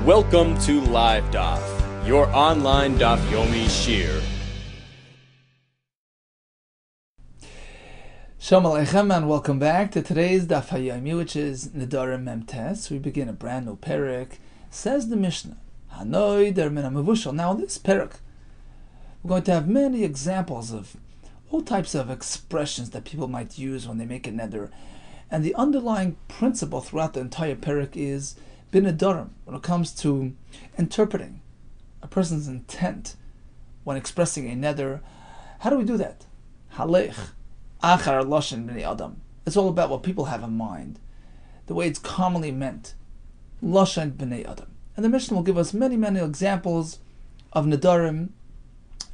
Welcome to Live Daf, your online Daf Yomi Shir. Shalom Aleichem and welcome back to today's Daf Yomi, which is Nedarim Memtes. We begin a brand new parak. Says the Mishnah, Hanoider min hamavushal. Now in this parak, we're going to have many examples of all types of expressions that people might use when they make a neder. And the underlying principle throughout the entire parak is Nedarim, when it comes to interpreting a person's intent when expressing a neder. How do we do that? Halech, achar loshen b'nei adam. It's all about what people have in mind, the way it's commonly meant. Loshen b'nei adam. And the Mishnah will give us many, many examples of nedarim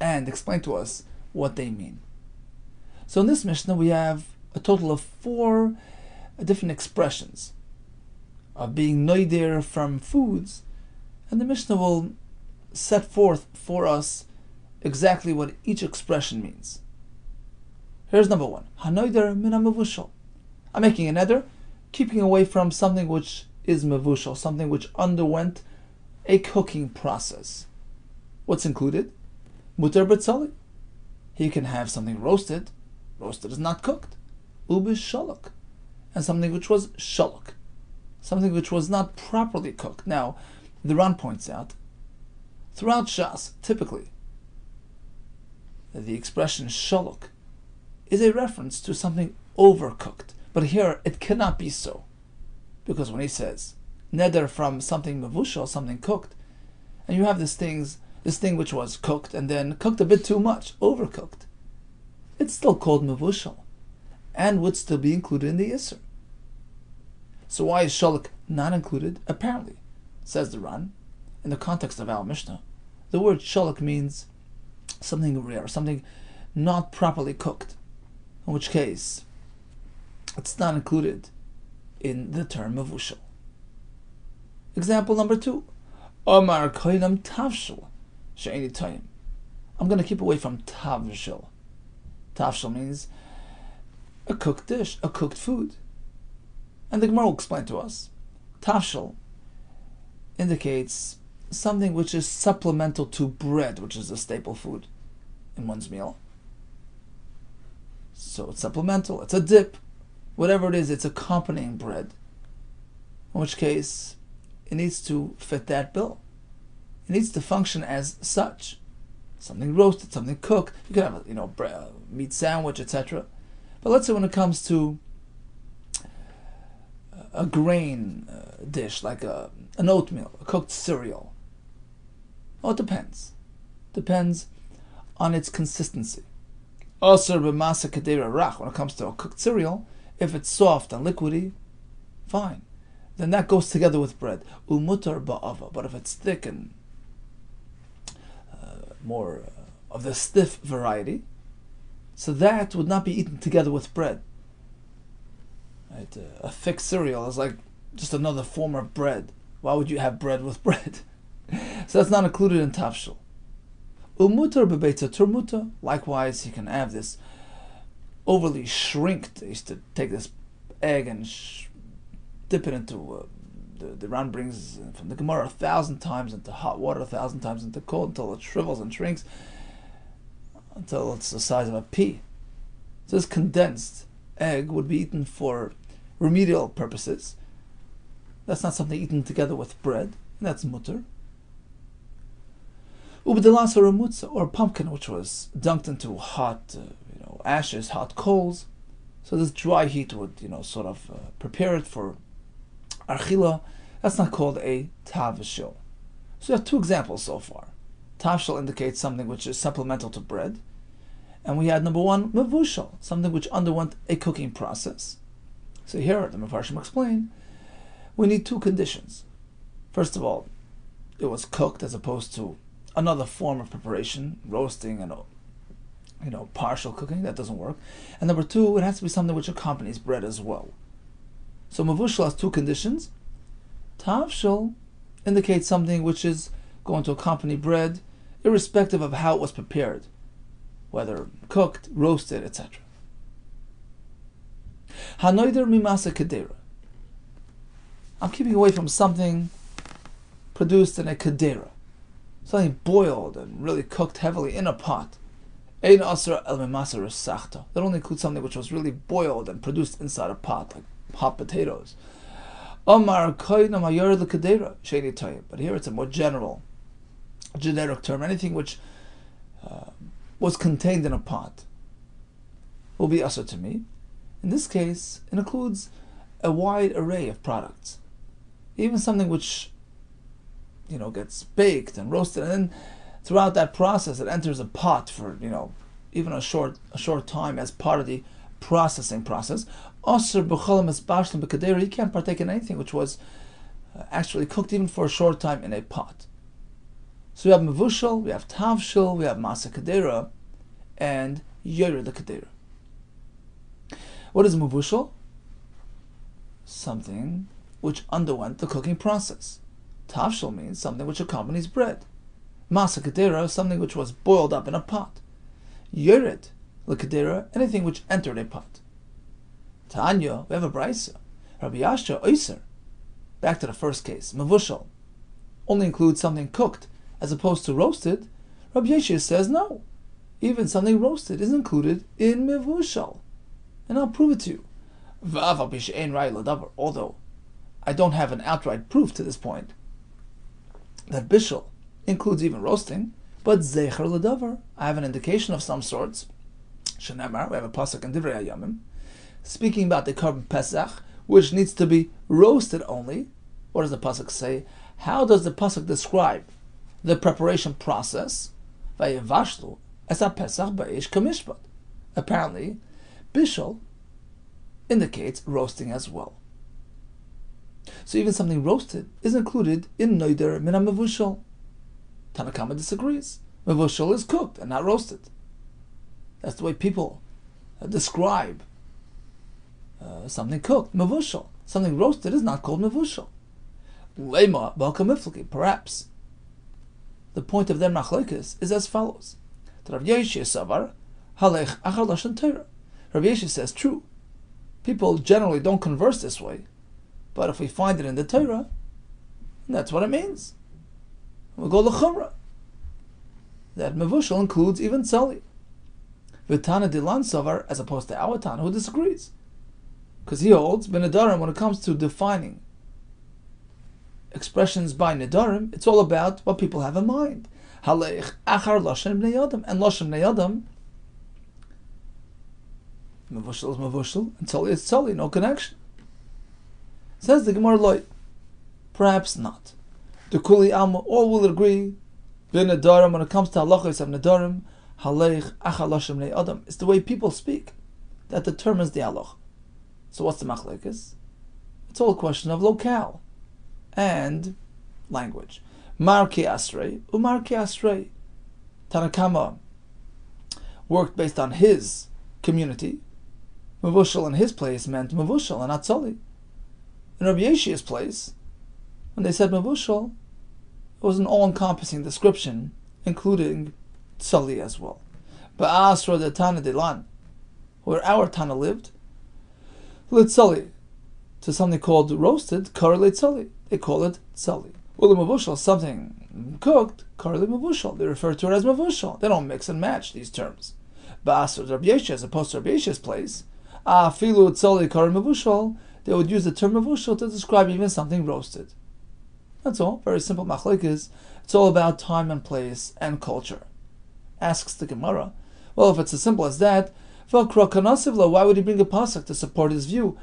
and explain to us what they mean. So in this Mishnah we have a total of 4 different expressions of being noider from foods, and the Mishnah will set forth for us exactly what each expression means. Here's number 1. Hanoider min hamavushal. I'm making a neder, keeping away from something which is mavushal, something which underwent a cooking process. What's included? Mutar b'tzali. He can have something roasted. Roasted is not cooked. Ubish shalok. And something which was shalok, something which was not properly cooked. Now, the Ran points out, throughout Shas, typically, the expression shalok is a reference to something overcooked. But here, it cannot be so. Because when he says, neder from something mavushal, something cooked, and you have this thing which was cooked, and then cooked a bit too much, overcooked, it's still called mavushal, and would still be included in the Isser. So why is shalok not included? Apparently, says the Ran, in the context of our Mishnah, the word shalok means something rare, something not properly cooked, in which case it's not included in the term mavushal. Example number 2. Omar koinam tavshel she'eni tayim. I'm going to keep away from tavshel. Tavshel means a cooked dish, a cooked food. And the Gemara will explain to us, tavshel indicates something which is supplemental to bread, which is a staple food in one's meal. So it's supplemental, it's a dip, whatever it is, it's accompanying bread. In which case, it needs to fit that bill. It needs to function as such. Something roasted, something cooked. You could have a meat sandwich, etc. But let's say when it comes to a grain dish, like an oatmeal, a cooked cereal. Oh, it depends. Depends on its consistency. Also, b'masa kedera rach, when it comes to a cooked cereal, if it's soft and liquidy, fine. Then that goes together with bread. Umutar ba'ava. But if it's thick and more of the stiff variety, so that would not be eaten together with bread. Right? A thick cereal is like just another form of bread. Why would you have bread with bread? So that's not included in tavshel. Umutar bebeitza turmuta. Likewise, you can have this overly shrinked. They used to take this egg and dip it into the Ran brings from the Gemara 1,000 times into hot water, 1,000 times into cold, until it shrivels and shrinks until it's the size of a pea. So this condensed egg would be eaten for remedial purposes. That's not something eaten together with bread. That's mutter. Ubdelas or mutza, or pumpkin, which was dunked into hot, ashes, hot coals. So this dry heat would, prepare it for archila. That's not called a tavshel. So you have 2 examples so far. Tavshel indicates something which is supplemental to bread. And we had number 1, mavushal, something which underwent a cooking process. So here, the Mefarshim explain, we need 2 conditions. First of all, it was cooked as opposed to another form of preparation, roasting and partial cooking. That doesn't work. And number 2, it has to be something which accompanies bread as well. So mavushal has 2 conditions. Tavshel indicates something which is going to accompany bread, irrespective of how it was prepared, whether cooked, roasted, etc. Hanoider mimasa kedera. I'm keeping away from something produced in a kadera, something boiled and really cooked heavily in a pot. Ein asra el memasar sachta. That only includes something which was really boiled and produced inside a pot, like hot potatoes. Omar koinam hayor lekadera sheini toyim. But here it's a more generic term. Anything which was contained in a pot will be asr to me. In this case, it includes a wide array of products, even something which gets baked and roasted, and then throughout that process it enters a pot for even a short time as part of the processing process. You can't partake in anything which was actually cooked even for a short time in a pot. So we have mevushal, we have tavshil, we have masa kadera, and yored kadera. What is mevushal? Something which underwent the cooking process. Tavshil means something which accompanies bread. Masa kadera, something which was boiled up in a pot. Yored lekadera, anything which entered a pot. Tanya, we have a brisa. Rabbi Yasha oiser. Back to the first case, mevushal only includes something cooked as opposed to roasted. Rabbi Yasha says no. Even something roasted is included in mevushal. And I'll prove it to you. Although I don't have an outright proof to this point that bishul includes even roasting, but zecher l'davar, I have an indication of some sorts. Shenemar, we have a pasuk in Divrei Hayamim speaking about the korban pesach, which needs to be roasted only. What does the pasuk say? How does the pasuk describe the preparation process? Vayevashlu es pesach ba'esh kamishpat. Apparently, bishul indicates roasting as well. So even something roasted is included in Nedarim min mevushal. Tanakama disagrees. Mevushal is cooked and not roasted. That's the way people describe something cooked, mevushal. Something roasted is not called mevushal. Lema balkamifliki. Perhaps the point of their machlokes is as follows: Rabbi Yeshua savar halech achar lashon Torah. Rabbi Yeshua says, true, people generally don't converse this way, but if we find it in the Torah, that's what it means. We'll go l'chumra. That mevushal includes even tzali. V'tana dilan savar, as opposed to our Tana, who disagrees, because he holds Nedarim, when it comes to defining expressions by Nedarim, it's all about what people have in mind. Halech achar lashon bnei adam, and lashon bnei adam, mevushal is mevushal, and tzali is tzali, no connection. Says the Gemara loy, perhaps not. The kuli alma, all will agree, Nedarim, when it comes to halachos of Nedarim, halech achar lashon bnei adam, it's the way people speak that determines the halach. So what's the machlekes? It's all a question of locale and language. Marki asrei, umarki asrei. Tanakama worked based on his community. Mevushal in his place meant mevushal and not tzali. In Rabbi Yeshua's place, when they said mevushal, it was an all-encompassing description, including tzali as well. Ba'asra de Tana Dilan, where our Tana lived, litzali, to something called roasted, kar litzali. They call it tzali. Well, the mevushal, something cooked, kar mevushal. They refer to it as mevushal. They don't mix and match these terms. Ba'asra Rabbi Yeshua, as opposed to Rabbi Yeshua's place, afilu tzali kar mevushal, they would use the term mevushal to describe even something roasted. That's all. Very simple machlokes. It's all about time and place and culture. Asks the Gemara, well, if it's as simple as that, why would he bring a pasuk to support his view?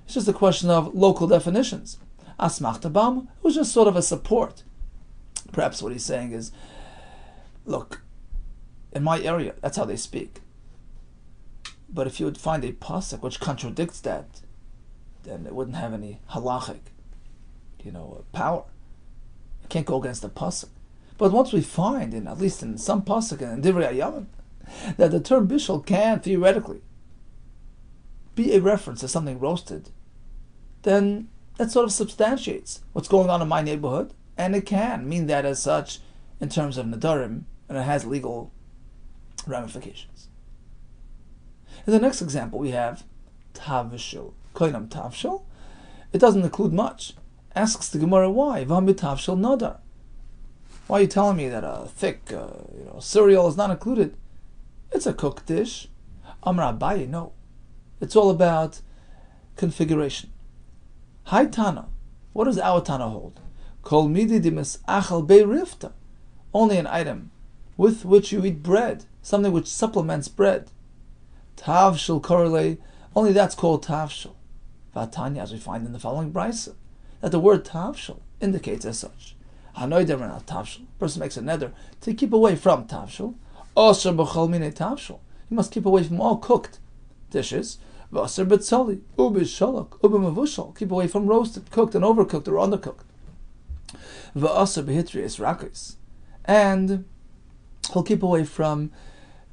It's just a question of local definitions. Asmachtabam, it was just sort of a support. Perhaps what he's saying is, look, in my area, that's how they speak. But if you would find a pasuk which contradicts that, then it wouldn't have any halachic, power. You can't go against the pasuk. But once we find, at least in some pasuk and in Divrei Hayamim, that the term bishul can theoretically be a reference to something roasted, then that sort of substantiates what's going on in my neighborhood, and it can mean that as such in terms of Nedarim, and it has legal ramifications. In the next example we have tavshil. Koinam tavshil. It doesn't include much. Asks the Gemara why. V'hamit tavshil nadar. Why are you telling me that a thick cereal is not included? It's a cooked dish. Amar Abaye, no. It's all about configuration. Hai Tana, what does our Tana hold? Kol midi dimis achal bei rifta. Only an item with which you eat bread, something which supplements bread. Tavshil korele, only that's called tavshil. Vatanya, as we find in the following brisa, that the word tavshil indicates as such. Hanoider and tavshil. Person makes a neder to keep away from tavshil. Osher b'chol mine tavshil. You must keep away from all cooked dishes. V'osher b'tzoli, u'b'shalak, u'b'mavushal. Keep away from roasted, cooked, and overcooked or undercooked. V'osher b'hitrius rakis. And he'll keep away from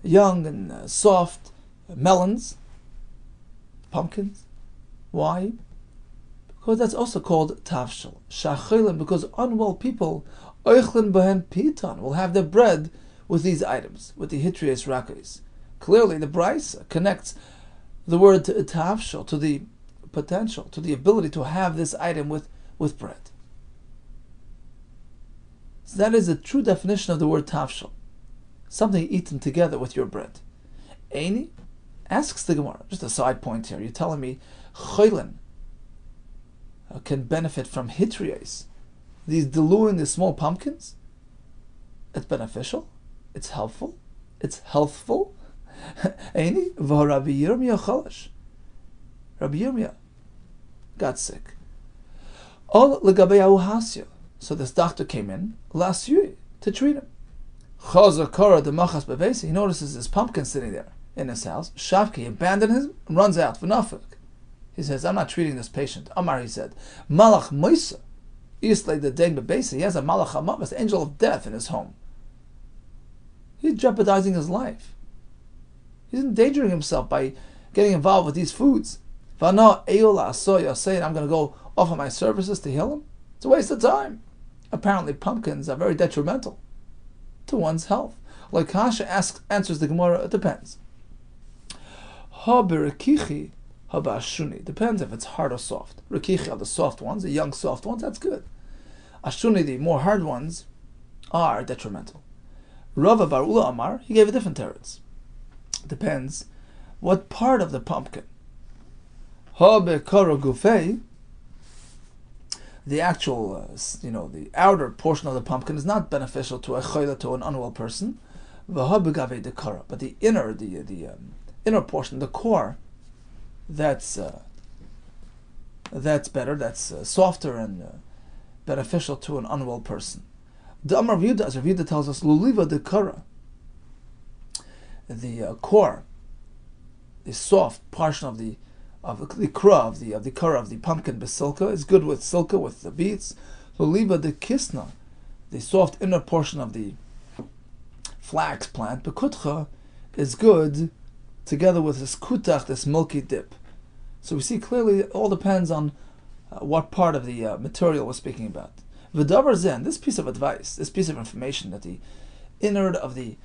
young and soft melons, pumpkins. Why? Because that's also called tavshil. Shachilim, because unwell people, oichlin b'hem pitan, will have their bread with these items, with the hitrius rakis. Clearly, the brisa connects the word tavshil to the potential, to the ability to have this item with bread. So that is a true definition of the word tavshil. Something eaten together with your bread. Eini asks the Gemara, just a side point here, you're telling me choylin can benefit from hitrias, these diluing the small pumpkins? It's beneficial, it's helpful, it's healthful. Eini v'Rabbi Yirmiyah chalash. Rabbi Yirmiyah got sick. All legabei ahasya. So this doctor came in last year to treat him. He notices this pumpkin sitting there in his house. Shavki abandoned him and runs out. He says, I'm not treating this patient. Amar, he said, Malach Moisa. He has a Malach Hamamas, angel of death in his home. He's jeopardizing his life. He's endangering himself by getting involved with these foods. Vana Eola Soya saying, I'm going to go offer my services to heal him. It's a waste of time. Apparently pumpkins are very detrimental to one's health. Like Kasha answers the Gemara, it depends. Ha-berikichi, ha-ba'ashuni. Depends if it's hard or soft. Rikichi are the soft ones, the young soft ones, that's good. Ashuni, the more hard ones, are detrimental. Rava bar Ula Amar, he gave a different teretz. Depends what part of the pumpkin. Ha-bekara gufei, the actual, the outer portion of the pumpkin is not beneficial to a chayla, to an unwell person. But the inner, the inner portion, the core, that's better. That's softer and beneficial to an unwell person. The Amar Yehuda, as Yehuda tells us, luliva dekara, the core, the soft portion of the kra of the kara of the pumpkin basilka is good with silka, with the beets. Luliva de kisna, the soft inner portion of the flax plant, bekutcha, is good together with this kutach, this milky dip. So we see clearly it all depends on what part of the material we're speaking about. V'davar zen, this piece of advice, this piece of information, that the innard of the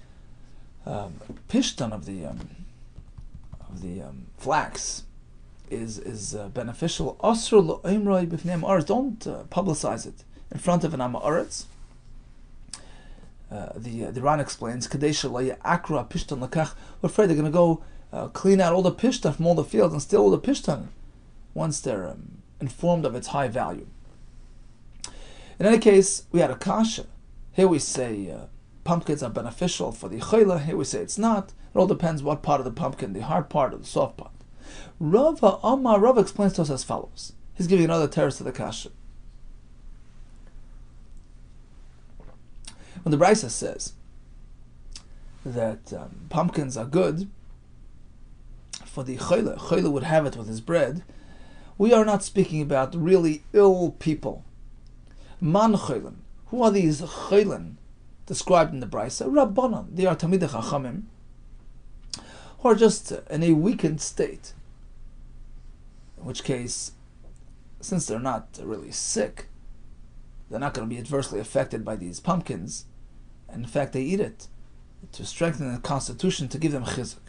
pishtan of the flax is beneficial. Asr lo'imroi b'fnei ha'aretz. Don't publicize it in front of an ha'aretz. The Ran explains, Kadesha lo ya'akra pishtan lakach. We're afraid they're going to go clean out all the pishtan from all the fields and steal all the pishtan once they're informed of its high value. In any case, we had a kasha. Here we say pumpkins are beneficial for the chayla. Here we say it's not. It all depends what part of the pumpkin, the hard part or the soft part. Rava explains to us as follows. He's giving another teretz to the kasha. When the brisa says that pumpkins are good for the chayla would have it with his bread, we are not speaking about really ill people. Man chaylan. Who are these chaylan described in the brisa? Rabbanan. They are Talmidei Chachamim, who are just in a weakened state. In which case, since they're not really sick, they're not going to be adversely affected by these pumpkins. And in fact, they eat it to strengthen their constitution, to give them chizuk.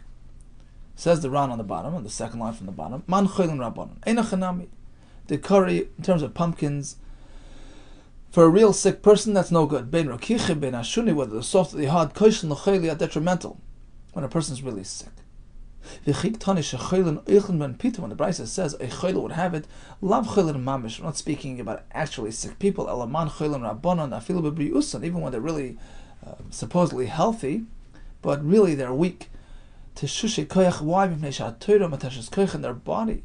Says the Ran on the bottom, on the second line from the bottom, Man choylin rabbanon, eina chanami. The curry, in terms of pumpkins, For a real sick person, that's no good. Bein rakiche, bein ashuni, whether the soft or the hard, koishin l'chayli are detrimental when a person's really sick. When the Brisa says a chayla would have it, lav chayla mamish. We're not speaking about actually sick people. Elaman chayla rabbanon afilu b'briusan, even when they're really supposedly healthy, but really they're weak. Teshushe koyach, why? B'mnei she'aTorah matashas koyach in their body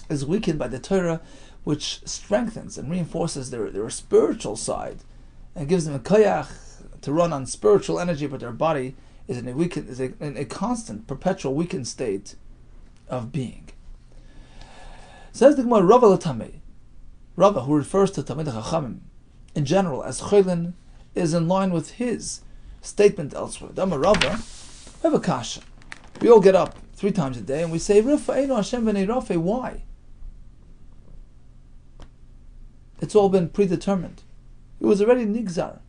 is weakened by the Torah, which strengthens and reinforces their spiritual side and gives them a koyach to run on spiritual energy, but their body is in a constant, perpetual weakened state of being. Says the Gemara, Rava l'tamei. Rava, who refers to Talmidei Chachamim in general as choylin, is in line with his statement elsewhere. Dama Rava, we have a kasha. We all get up 3 times a day and we say, Rifa'enu Hashem v'nei Rafe. Why? It's all been predetermined. It was already nigzar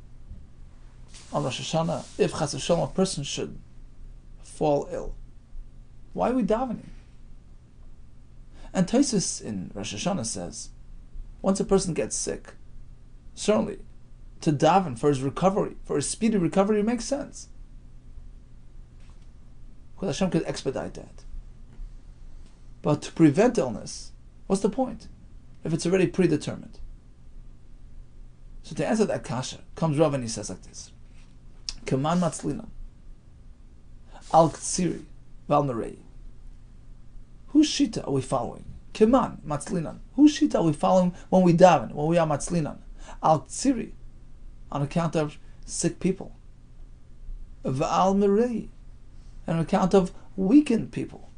on Rosh Hashanah, if Chas v'Shalom a person should fall ill. Why are we davening? And Tosfos in Rosh Hashanah says, once a person gets sick, certainly to daven for his recovery, for his speedy recovery, makes sense. Because Hashem could expedite that. But to prevent illness, what's the point? If it's already predetermined. So to answer that kasha, comes Rav and he says like this. Keman matzlinan, al ktsiri, val merei. Whose shita are we following? Keman matzlinan. Whose shita are we following when we daven, when we are matzlinan? Al ktsiri, on account of sick people. Val merei, on account of weakened people.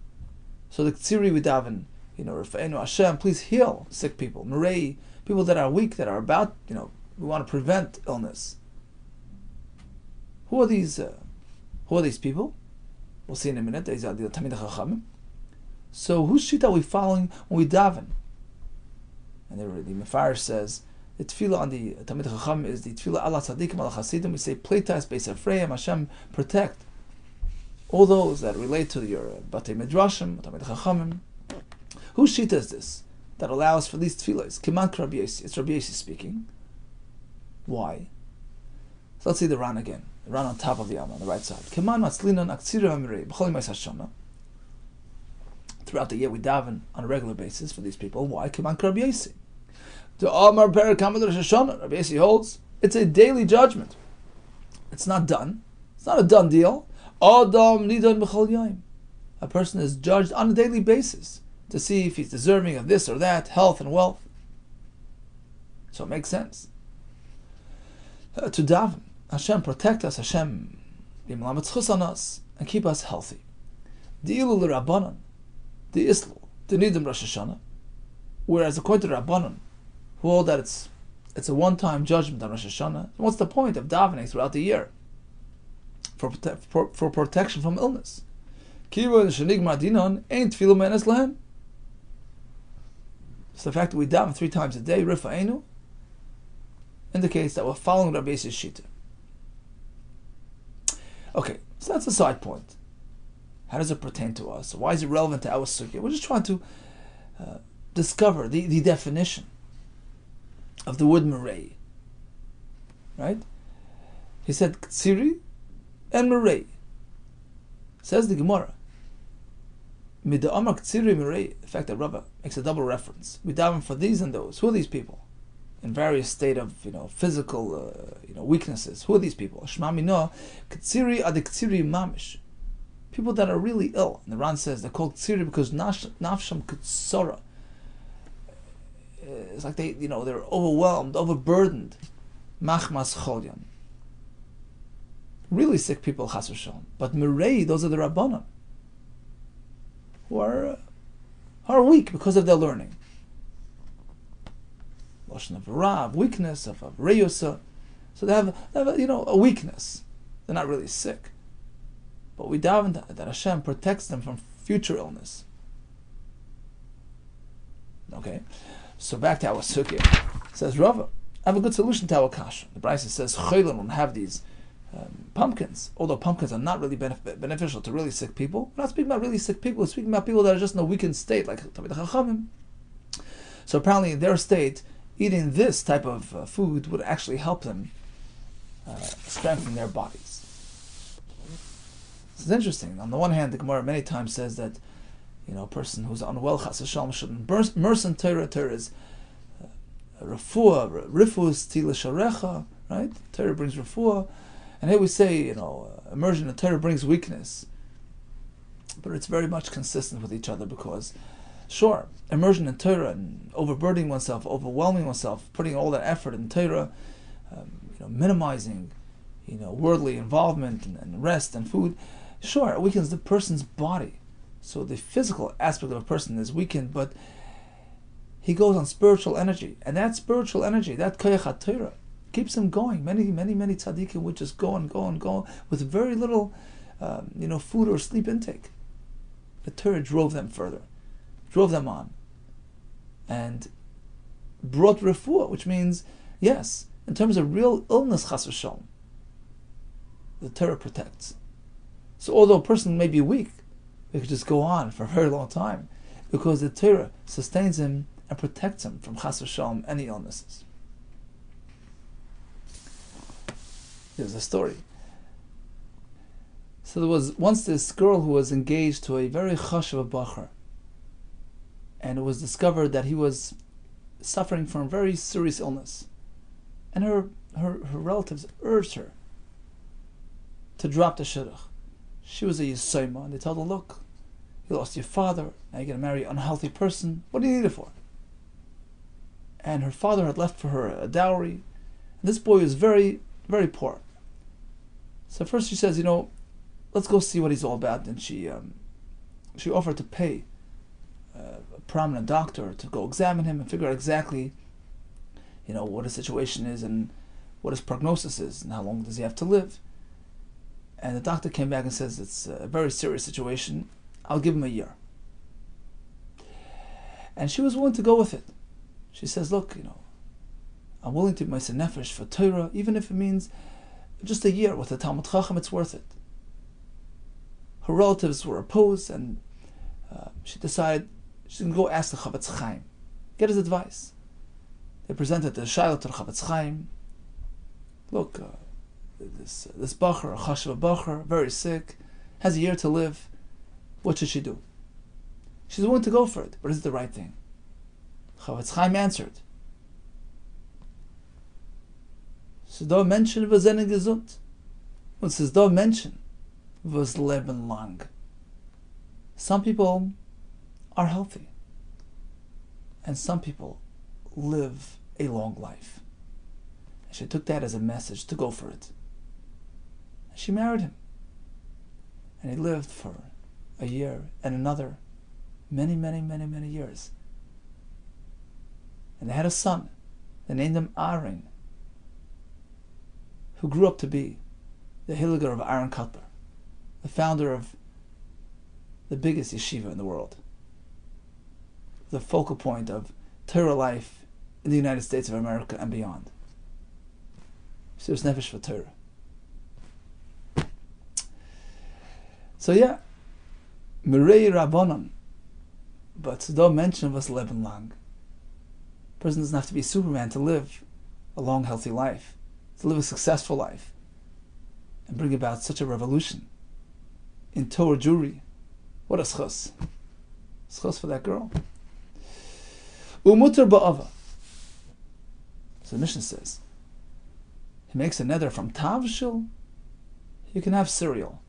So the ktsiri we daven, Rafa'enu Hashem, please heal sick people. Merei, people that are weak, that are about, we want to prevent illness. Who are these people? We'll see in a minute. These are the Talmidei Chachamim. So whose shita are we following when we daven? And the Mefarish says the tefillah on the Talmidei Chachamim is the tefillah ala tzadikim ala chasidim. We say pleitas beis Ephraim, Hashem protect all those that relate to your Batei Midrashim, Talmidei Chachamim. Whose shita is this that allows for these tefillahs? Kiman Rabbi Yossi. It's Rabbi Yossi speaking. Why? So let's see the Ran again. The Ran on top of the Alma on the right side. Keman matzlinan aktsira v'merei b'chol yimei hashana. Throughout the year we daven on a regular basis for these people. Why? Keman Rabbi Yossi. The Amar Per Kamad Rosh Hashanah. Rabbi Yossi holds it's a daily judgment. It's not done. It's not a done deal. Adam nidan b'chol yom. A person is judged on a daily basis to see if he's deserving of this or that, health and wealth. So it makes sense. To daven, Hashem protect us, Hashem yimlametzchus on us, and keep us healthy. The ilu l'Rabbanon, the islu, the nidim Rosh Hashanah, whereas according to Rabbanon, who hold that it's a one-time judgment on Rosh Hashanah, what's the point of davening throughout the year? For protection from illness. Kiva shenigmar dinon ain't tefillah me'enes lehen. So the fact that we daven 3 times a day, Rifa'enu, indicates that we're following Rabbi Yossi's shita. Okay, so that's a side point. How does it pertain to us? Why is it relevant to our sugya? We're just trying to discover the definition of the word merei. Right? He said ktsiri and merei. Says the Gemara. Mida amar ktsiri merei. The fact that Rava makes a double reference. We daven for these and those. Who are these people? In various state of physical weaknesses. Who are these people? Shema mino ktsiri ad ktsiri mamish. People that are really ill. And the Ran says they're called ktsiri because nafsham ktsara. It's like they're overwhelmed, overburdened. Machmas cholyan. Really sick people, chas v'shalom. But merei, those are the Rabbanon, who are weak because of their learning. Lashon of Rav, weakness of Reyosa. So they have a weakness. They're not really sick. But we daven that Hashem protects them from future illness. Okay? So back to our sugya. Says Rava, I have a good solution to our kasha. The Brisa says choylin will have these pumpkins, although pumpkins are not really beneficial to really sick people. We're not speaking about really sick people, we're speaking about people that are just in a weakened state, like Talmidei Chachamim. So apparently in their state, eating this type of food would actually help them strengthen their bodies. It's interesting. On the one hand, the Gemara many times says that a person who's unwell, chas v'shalom, shouldn't immerse in Torah. Torah is refuah, rifus tila sharecha, right? Torah brings refuah. And here we say, immersion in Torah brings weakness. But it's very much consistent with each other because, sure, immersion in Torah and overburdening oneself, overwhelming oneself, putting all that effort in Torah, minimizing, worldly involvement and rest and food, sure, it weakens the person's body. So the physical aspect of a person is weakened, but he goes on spiritual energy. And that spiritual energy, that koyach HaTorah, keeps him going. Many tzaddikim would just go with very little, food or sleep intake. The Torah drove them further, drove them on, and brought refuah, which means, yes, in terms of real illness, chas v'shalom, the Torah protects. So although a person may be weak, they could just go on for a very long time, because the Torah sustains him and protects him from chas v'shalom, any illnesses. Here's a story. So there was once this girl who was engaged to a very chashuv bacher, and it was discovered that he was suffering from a very serious illness, and her relatives urged her to drop the shidduch. She was a yisayma, and they told her, look, you lost your father, now you're going to marry an unhealthy person, what do you need it for? And her father had left for her a dowry, and this boy was very, very poor. So first she says, let's go see what he's all about. And she offered to pay a prominent doctor to go examine him and figure out exactly, what his situation is and what his prognosis is and how long does he have to live. And the doctor came back and says, it's a very serious situation. I'll give him a year. And she was willing to go with it. She says, look, I'm willing to be meiser nefesh for Torah, even if it means just a year with the Talmud Chacham, it's worth it. Her relatives were opposed, and she decided she's going to go ask the Chavetz Chaim, get his advice. They presented the Shiloh to the Chavetz Chaim. Look, this bacher, a chashuv bacher, very sick, has a year to live. What should she do? She's willing to go for it, but is it the right thing? Chavetz Chaim answered, "Sie da Menschen, was sind gesund, und sie da Menschen, was leben lang." Some people are healthy, and some people live a long life. And she took that as a message to go for it. And she married him, and he lived for a year and another, many years. And they had a son. They named him Aaron, who grew up to be the Hilliger of Aaron Kotler, the founder of the biggest yeshiva in the world, the focal point of Torah life in the United States of America and beyond. Serious nefesh for Torah. So yeah, Mirei Rabbanon, but Tzedor mentioned was leben lang. A person doesn't have to be Superman to live a long, healthy life, to live a successful life, and bring about such a revolution in Torah Jewry. What a schus. Schus for that girl. Umuter ba'ava. So the Mishnah says, he makes a neder from tavshil, you can have cereal.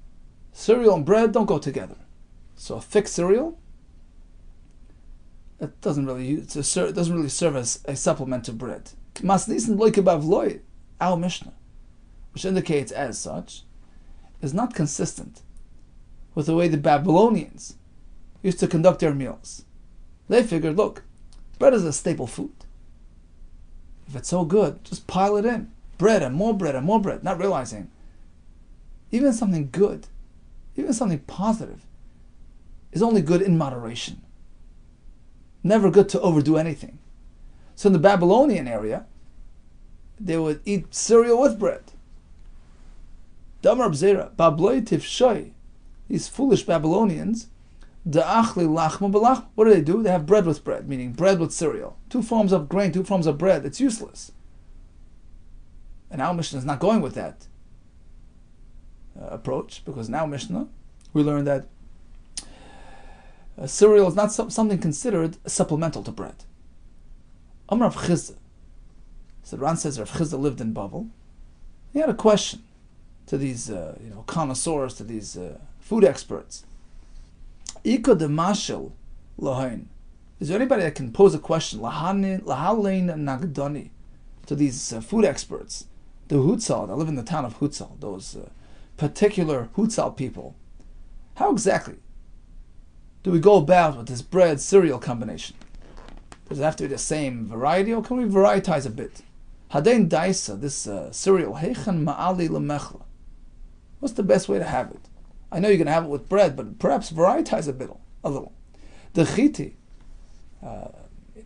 Cereal and bread don't go together. So a thick cereal, it doesn't really serve as a supplement to bread. Masnisen loikebav loy, our Mishnah, which indicates as such, is not consistent with the way the Babylonians used to conduct their meals. They figured, look, bread is a staple food. If it's so good, just pile it in. Bread and more bread and more bread, not realizing even something good, even something positive, is only good in moderation. Never good to overdo anything. So in the Babylonian area, they would eat cereal with bread. Damar b'zera, babloy tifshoy. These foolish Babylonians Da'achli lachma b'lachma. What do? They have bread with bread, meaning bread with cereal. Two forms of grain, two forms of bread. It's useless. And our Mishnah is not going with that approach, because in our Mishnah we learn that cereal is not something considered supplemental to bread. Amar Rav Chizda. So Ran says Rav Chizda lived in Bavel. He had a question to these connoisseurs, to these food experts. Ika de mashel lahain. Is there anybody that can pose a question lahalein nagdani to these food experts? The Hutzal, that live in the town of Hutzal, those particular Hutzal people. How exactly do we go about with this bread cereal combination? Does it have to be the same variety, or can we varietize a bit? Hadein daisa, this cereal, heichan ma'ali lemechla. What's the best way to have it? I know you're going to have it with bread, but perhaps varietize a little. The chiti,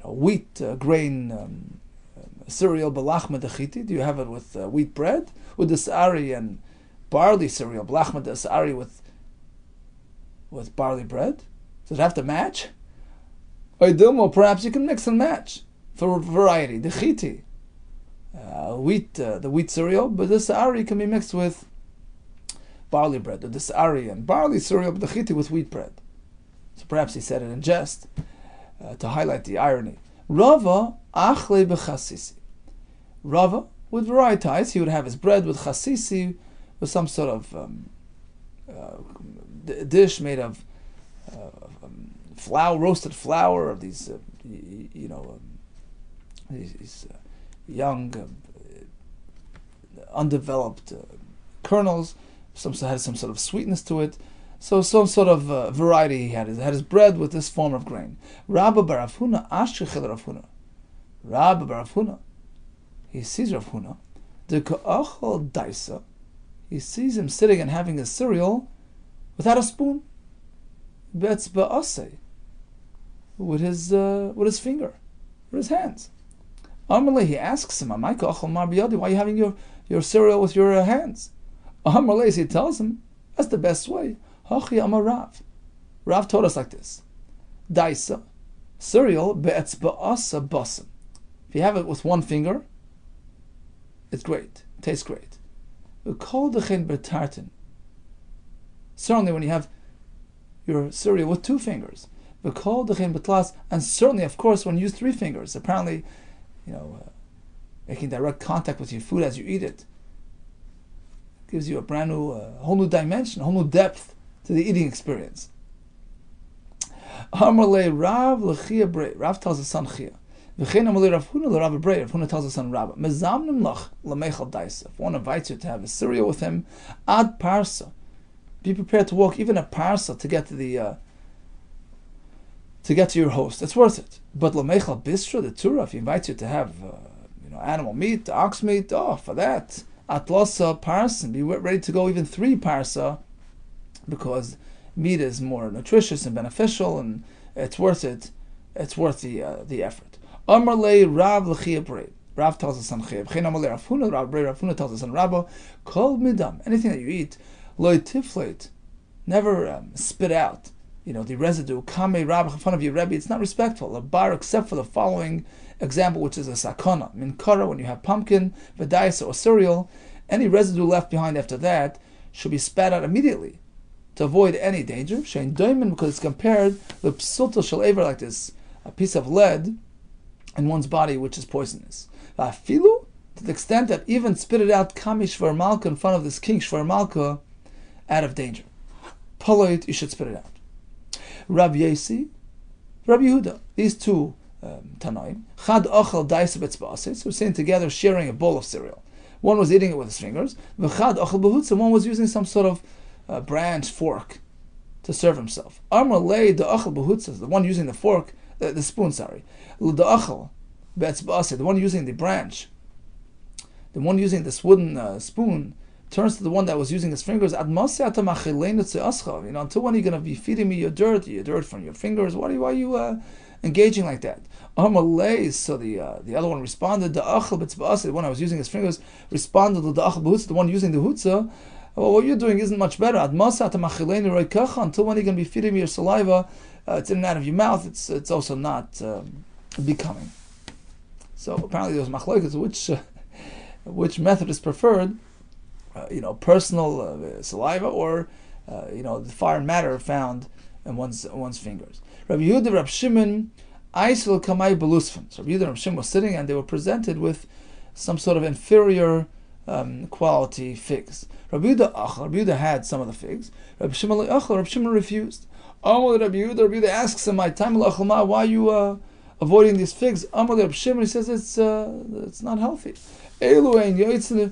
wheat grain cereal, balachma de chiti. Do you have it with wheat bread? With the sari and barley cereal, balachma de sari with barley bread? Does it have to match? Or perhaps you can mix and match for variety. The chiti, the wheat cereal, but the sari can be mixed with barley bread, or the sari and barley cereal, but the chiti with wheat bread. So perhaps he said it in jest to highlight the irony. Rava achle b'chasisi. Rava would varietize. He would have his bread with chasisi, with some sort of dish made of flour, roasted flour, of these these young undeveloped kernels. Had some sort of sweetness to it. So some sort of variety he had. He had his bread with this form of grain. Rabbi bar Rav Huna ashkechel Rav Huna. Rabbi bar Rav Huna, he sees Rav Huna, the ka'achol daisa. He sees him sitting and having his cereal without a spoon. Betz ba'asei, with his finger, with his hands. Amalei, he asks him, why are you having your cereal with your hands? Amalei, he tells him, that's the best way. Hachi amar Rav. Rav taught us like this. Daisa, cereal, be'etz ba'asa basam. If you have it with one finger, it's great. It tastes great. Certainly when you have your cereal with two fingers. And certainly, of course, when you use three fingers. Apparently, making direct contact with your food as you eat it gives you a brand new, whole new dimension, a whole new depth to the eating experience. Rav tells his son Chia. Rav Huna tells his son Rabba. If one invites you to have a cereal with him, ad parsa. Be prepared to walk even a parsa to get to your host. It's worth it. But lamechal bistra, the Torah, if he invites you to have animal meat, ox meat, for that atlosa parsa, be ready to go even 3 parsa, because meat is more nutritious and beneficial, and it's worth it. It's worth the effort. Amarle Rav l'chia brei. Rav tells us on Chiyah. V'chein amarle Rav Huna, Rav brei. Rav Huna tells us on Rabba. Kol midam. Anything that you eat, lo tiflate. Never spit out, the residue. Kamei Rav in front of your Rebbe. It's not respectful. A bar, except for the following example, which is a sakana. Min kara, when you have pumpkin, v'daisa or cereal, any residue left behind after that should be spat out immediately to avoid any danger. Shein doimen, because it's compared with psulta shel like this, a piece of lead in one's body which is poisonous. Va'afilu, to the extent that even spit it out kami shvar malka in front of this king shvar malka, out of danger. Poloit, you should spit it out. Rabbi Yesi, Rabbi Yehuda, these two Tanoim, chad ochel daisa betzba'asei, so we're sitting together sharing a bowl of cereal. One was eating it with his fingers, v'chad ochel behutza, one was using some sort of branch, fork, to serve himself. Amar lei the ochel behutza, the one using the fork, the spoon, sorry. The ochel betzba'asei, the one using the branch, the one using this wooden spoon, turns to the one that was using his fingers. Until when are you going to be feeding me your dirt from your fingers? Why are you engaging like that? So the other one responded. The one I was using his fingers responded to the achal b'hutza, the one using the hutza. Well, what you're doing isn't much better. Until when are you going to be feeding me your saliva? It's in and out of your mouth. It's also not becoming. So apparently there was machlokes which method is preferred. Personal saliva or the foreign matter found in one's fingers. Rabbi Yehuda, Rabbi Shimon, Aisel Kamai Belusfin. So Rabbi Yehuda and Rabbi Shimon were sitting and they were presented with some sort of inferior quality figs. Rabbi Yehuda had some of the figs. Rabbi Shimon refused. Rabbi Yehuda asks him, why are you avoiding these figs? Rabbi Shimon, he says it's not healthy. These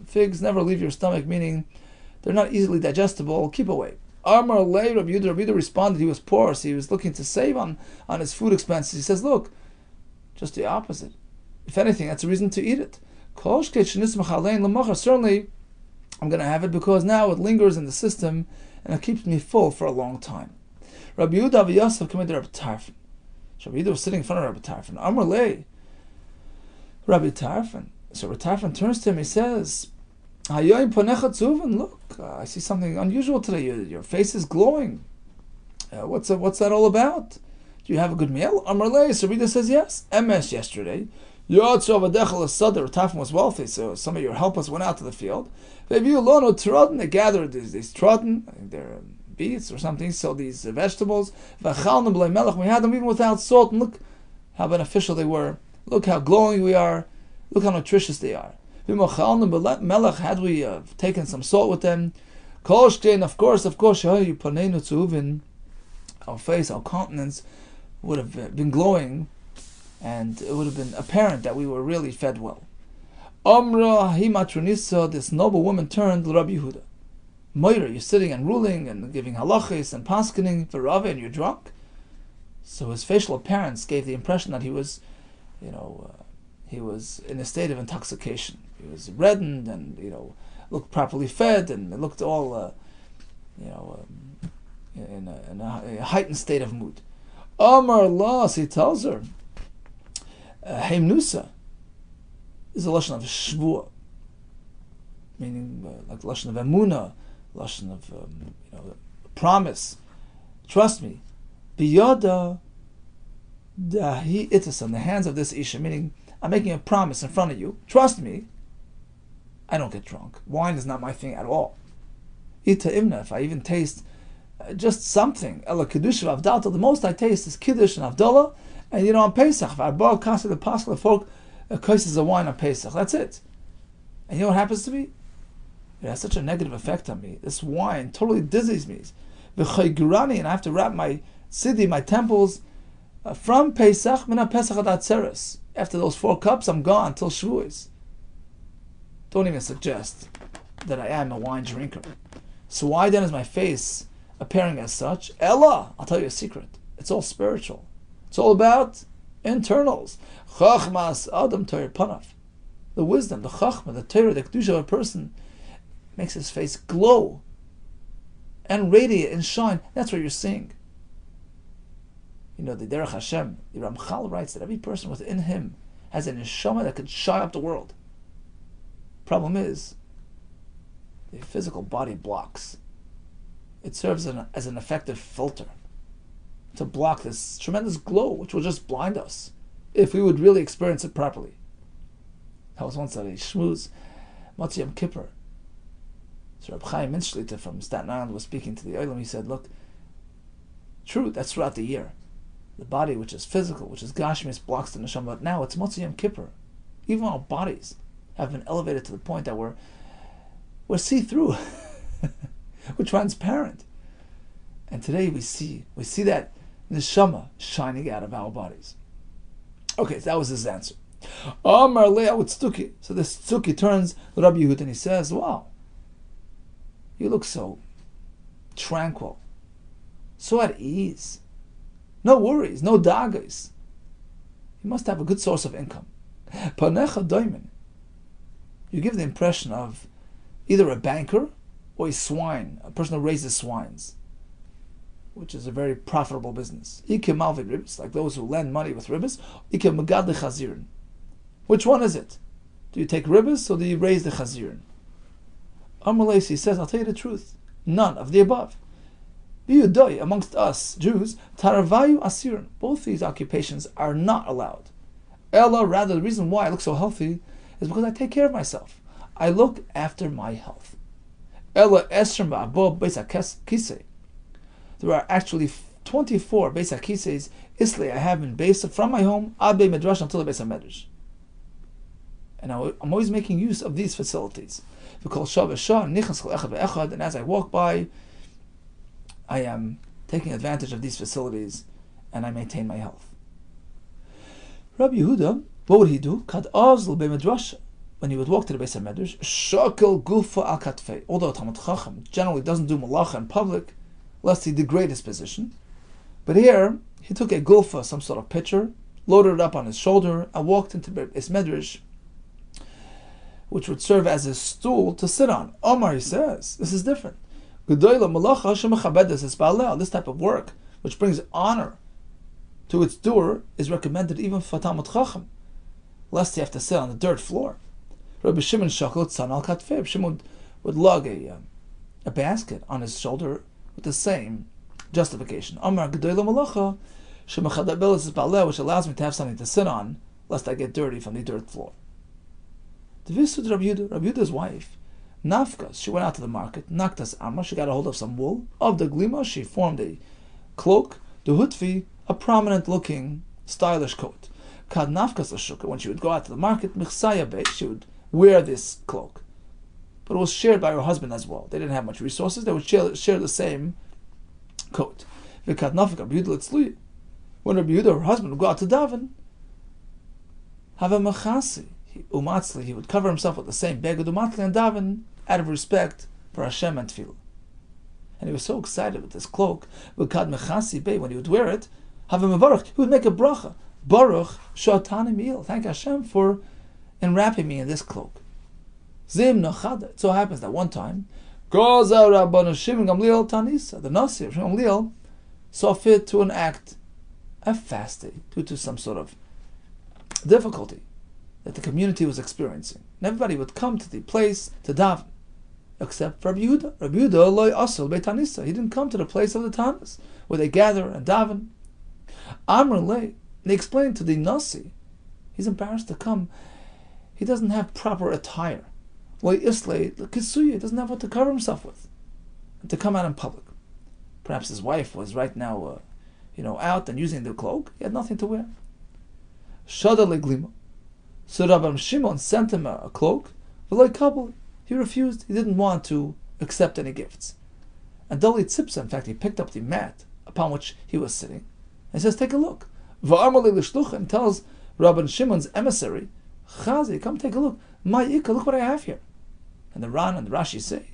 figs never leave your stomach, meaning they're not easily digestible. Keep away. Rabbi Yehuda responded, he was poor, so he was looking to save on his food expenses. He says, look, just the opposite. If anything, that's a reason to eat it. Certainly, I'm going to have it because now it lingers in the system and it keeps me full for a long time. Rabbi Yehuda and Yosef came to Rabbi Tarfon. So Rabbi Yehuda was sitting in front of Rabbi Tarfon. Amar lei, Rabbi Tarfon. So Rabbi Tarfon turns to him. He says, look, I see something unusual today. Your face is glowing. What's that all about? Do you have a good meal? Amar lei. So Rabbi Yehuda says, yes. Emes yesterday. Tarfon was wealthy, so some of your helpers went out to the field. They gathered these trotten, I think they're beets or something, so these vegetables. We had them even without salt, and look how beneficial they were. Look how glowing we are. Look how nutritious they are. Had we taken some salt with them, of course, our face, our countenance would have been glowing, and it would have been apparent that we were really fed well. This noble woman turned to Rabbi Yehuda. Moira, you're sitting and ruling and giving halachis and paskening for Rava, and you're drunk. So his facial appearance gave the impression that he was in a state of intoxication. He was reddened and looked properly fed and looked all in a heightened state of mood. Amar Allah, so he tells her, Heimnusa is a lashon of shvua, meaning like lashon of emunah, lashon of promise. Trust me, biyada dahi itas, in the hands of this isha, meaning I'm making a promise in front of you. Trust me, I don't get drunk. Wine is not my thing at all. Ita imna, if I even taste just something, ela kedusha avdalta, the most I taste is kiddush and avdallah. And on Pesach, if I bought a the Pascha, the folk cases of wine on Pesach. That's it. And you know what happens to me? It has such a negative effect on me. This wine totally dizzies me. And I have to wrap my siddhi, my temples, from Pesach, mina Pesach ad Atzeres. After those 4 cups, I'm gone till Shavuos. Don't even suggest that I am a wine drinker. So why then is my face appearing as such? Ella, I'll tell you a secret. It's all spiritual. It's all about internals. Chachmas Adam Torah Panav. The wisdom, the chachma, the Torah, the kedusha of a person makes his face glow and radiate and shine. That's what you're seeing. The Derech Hashem, the Ramchal writes that every person within him has an neshama that could shine up the world. Problem is, the physical body blocks. It serves as an effective filter to block this tremendous glow, which will just blind us if we would really experience it properly. I was once at a shmooze, Motzi Yom Kippur. So Reb Chaim Minshleiter from Staten Island was speaking to the Olam. He said, look, true, that's throughout the year. The body, which is physical, which is Gashmis, blocks the neshama. But now it's Motzi Yom Kippur. Even our bodies have been elevated to the point that we're see-through. We're transparent. And today we see that neshama shining out of our bodies. Okay, so that was his answer. Amar Leah with Tztuki. So this Tztuki turns to Rabbi Yehuda and he says, wow, you look so tranquil, so at ease. No worries, no dagas. You must have a good source of income. Panecha doimen. You give the impression of either a banker or a swine, a person who raises swines, which is a very profitable business. Ike malvi ribis, like those who lend money with ribis. Ike magad chazirin. Which one is it? Do you take ribis or do you raise the chazirin? Amrulesi says, I'll tell you the truth, none of the above. Biyudoi, amongst us Jews, Taravayu Asirin, both these occupations are not allowed. Ella, rather, the reason why I look so healthy is because I take care of myself. I look after my health. Ella Esrim Ba'abo Beis HaKisei. There are actually 24 Beis HaKiseis Islay I have in Beis from my home Ad Bei Midrash until the Beis HaMedrash. And I'm always making use of these facilities. And as I walk by, I am taking advantage of these facilities and I maintain my health. Rabbi Yehuda, what would he do? When he would walk to the Beis HaMedrash, shakel gufa al katfei. Although Talmid Chacham generally doesn't do malacha in public, lest he degrade his position, but here he took a gulfa, some sort of pitcher, loaded it up on his shoulder, and walked into the Beis Medrash, which would serve as a stool to sit on. Omar, he says, this is different. This type of work, which brings honor to its doer, is recommended even for Talmid Chacham, lest he have to sit on the dirt floor. Rabbi Shimon shakel tzan al katfei. Shimon would lug a basket on his shoulder with the same justification. Amar gedola malacha shemachadabelis baleh, which allows me to have something to sit on, lest I get dirty from the dirt floor. The Visud Rabbi Yehuda's wife, Nafkas, she went out to the market. Naktas Amra, she got a hold of some wool. Of the glima, she formed a cloak. The hutvi, a prominent-looking, stylish coat. Kad Nafkas Ashuka, when she would go out to the market, Michsaya Beit, she would wear this cloak. But it was shared by her husband as well. They didn't have much resources. They would share the same coat. When Rabbi Yehuda, her husband, would go out to daven, have a machasi, umatzli, he would cover himself with the same beged umatzli and daven out of respect for Hashem and tefillah. And he was so excited with this cloak. When he would wear it, have a mevarach, he would make a bracha. Baruch sha'atani mi'il. Thank Hashem for enwrapping me in this cloak. Zim nachad. It so happens that one time, the Nasi of Shimon Gamliel saw fit to enact a fasting due to some sort of difficulty that the community was experiencing. And everybody would come to the place to daven, except for Rabbi Yehuda. Rabbi Yehuda loy asol beitanisa. He didn't come to the place of the Tanis, where they gather and daven. Amr lay. They explained to the Nasi, he's embarrassed to come. He doesn't have proper attire. Loy islay kisuya. He doesn't have what to cover himself with, and to come out in public. Perhaps his wife was right now, out and using the cloak. He had nothing to wear. Shada leglima. So Rabbi Shimon sent him a cloak. V'loy kabel. He refused. He didn't want to accept any gifts. And Dali Tzipsa, in fact, he picked up the mat upon which he was sitting, and says, "Take a look." And tells Rabbi Shimon's emissary, "Chazi, come take a look. Ma'ika, look what I have here." And the Ran and the Rashi say,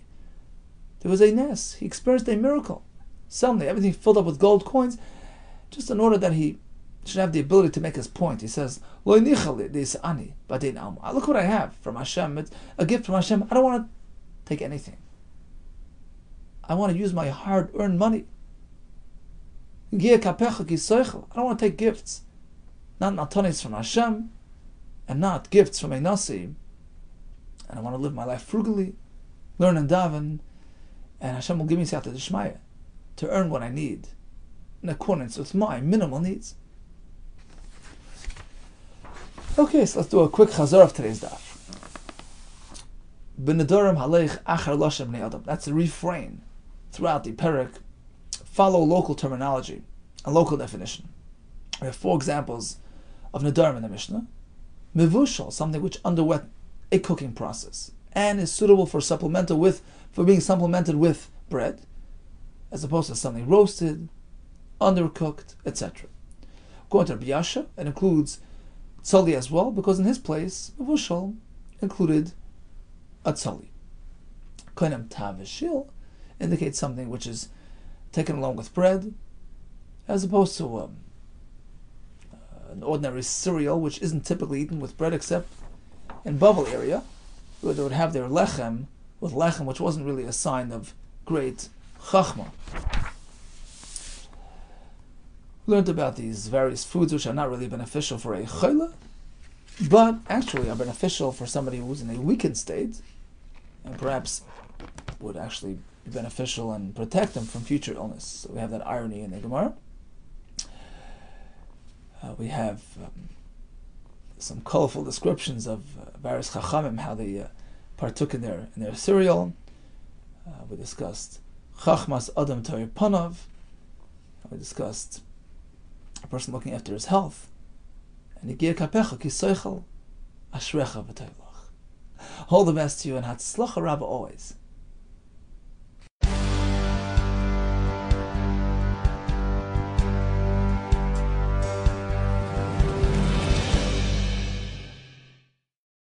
there was a nes. He experienced a miracle. Suddenly, everything filled up with gold coins, just in order that he should have the ability to make his point. He says, "Lo nichali deisani badein alma." Look what I have from Hashem. It's a gift from Hashem. I don't want to take anything. I want to use my hard-earned money. I don't want to take gifts. Not matanis from Hashem, and not gifts from a nasi. And I want to live my life frugally, learn and daven, and Hashem will give me siyata d'shmaya to earn what I need in accordance with my minimal needs. Okay, so let's do a quick chazar of today's daf. Nedarim haleich achar lashem bnei adam. That's the refrain throughout the parak. Follow local terminology and local definition. We have 4 examples of nedarim in the Mishnah. Mevushal, something which underwent a cooking process and is suitable for being supplemented with bread, as opposed to something roasted, undercooked, etc. According to Rabbi Yasha, it includes tzali as well, because in his place, mevushal included a tzali. Koinem tavishil indicates something which is taken along with bread, as opposed to an ordinary cereal, which isn't typically eaten with bread, except in Bavel area, where they would have their lechem with lechem, which wasn't really a sign of great chachma. We learned about these various foods which are not really beneficial for a chayla, but actually are beneficial for somebody who's in a weakened state, and perhaps would actually be beneficial and protect them from future illness. So we have that irony in the Gemara. We have some colorful descriptions of various chachamim, how they partook in their cereal. We discussed chachmas adam toyer panav. We discussed a person looking after his health. And igir kapecha ki soichel ashrecha v'toylach. All the best to you and hatzlacha Rabba always.